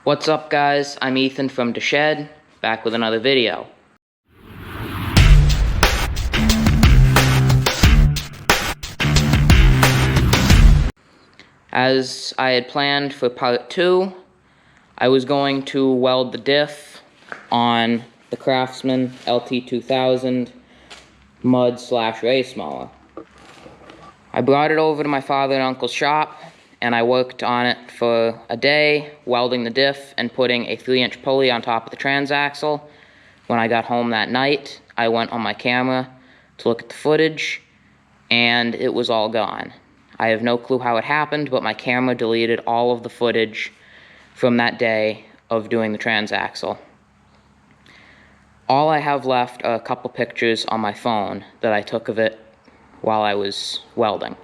What's up, guys? I'm Ethan from The Shed, back with another video. As I had planned for part 2, I was going to weld the diff on the Craftsman LT2000 mud/race mower. I brought it over to my father and uncle's shop, and I worked on it for a day, welding the diff and putting a 3-inch pulley on top of the transaxle. When I got home that night, I went on my camera to look at the footage, and it was all gone. I have no clue how it happened, but my camera deleted all of the footage from that day of doing the transaxle. All I have left are a couple pictures on my phone that I took of it while I was welding.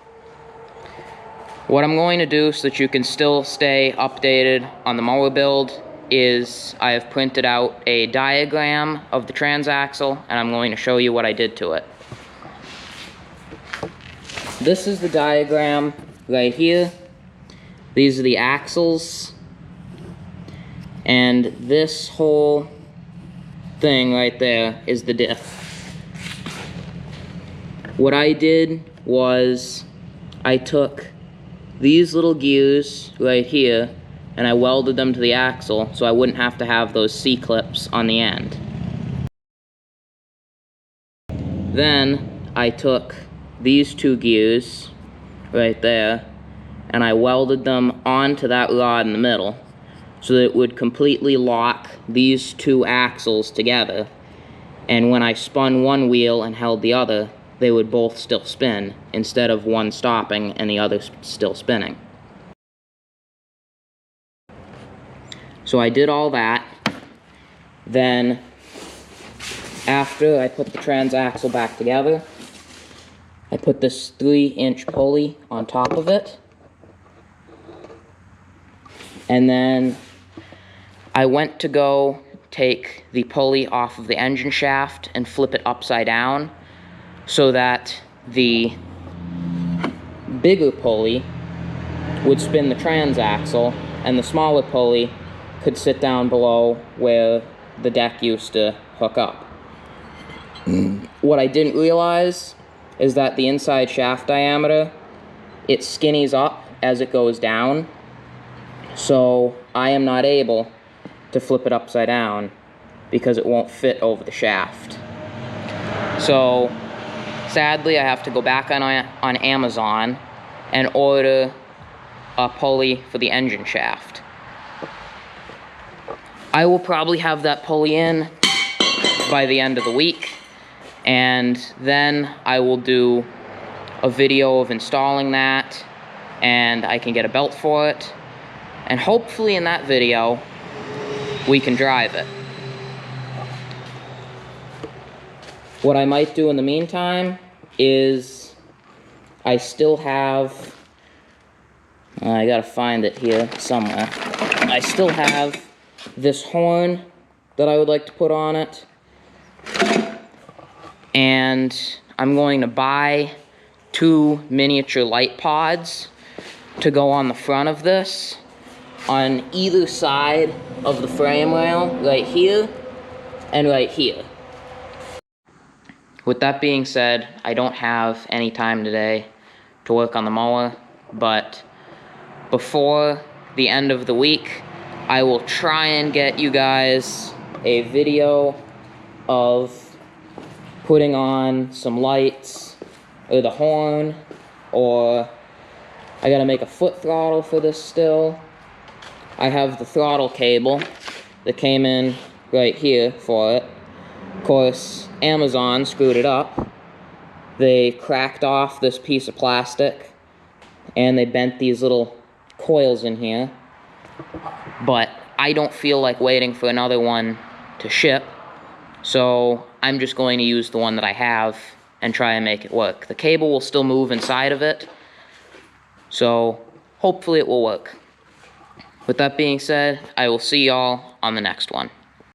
What I'm going to do so that you can still stay updated on the mower build is I have printed out a diagram of the transaxle, and I'm going to show you what I did to it. This is the diagram right here. These are the axles, and this whole thing right there is the diff. What I did was I took these little gears right here and I welded them to the axle so I wouldn't have to have those C-clips on the end. Then I took these two gears right there and I welded them onto that rod in the middle so that it would completely lock these two axles together, and when I spun one wheel and held the other, they would both still spin, instead of one stopping and the other still spinning. So I did all that. Then, after I put the transaxle back together, I put this 3-inch pulley on top of it. And then I went to go take the pulley off of the engine shaft and flip it upside down, so that the bigger pulley would spin the transaxle and the smaller pulley could sit down below where the deck used to hook up. What I didn't realize is that the inside shaft diameter, it skinnies up as it goes down, so I am not able to flip it upside down because it won't fit over the shaft. So sadly, I have to go back on Amazon and order a pulley for the engine shaft. I will probably have that pulley in by the end of the week, and then I will do a video of installing that, and I can get a belt for it, and hopefully in that video we can drive it. What I might do in the meantime is I still have, I gotta find it here somewhere. I still have this horn that I would like to put on it. And I'm going to buy 2 miniature light pods to go on the front of this, on either side of the frame rail, right here and right here. With that being said, I don't have any time today to work on the mower, but before the end of the week, I will try and get you guys a video of putting on some lights, or the horn, or I gotta make a foot throttle for this still. I have the throttle cable that came in right here for it. Of course, Amazon screwed it up. They cracked off this piece of plastic and they bent these little coils in here. But I don't feel like waiting for another one to ship, so I'm just going to use the one that I have and try and make it work. The cable will still move inside of it, so hopefully it will work. With that being said, I will see y'all on the next one.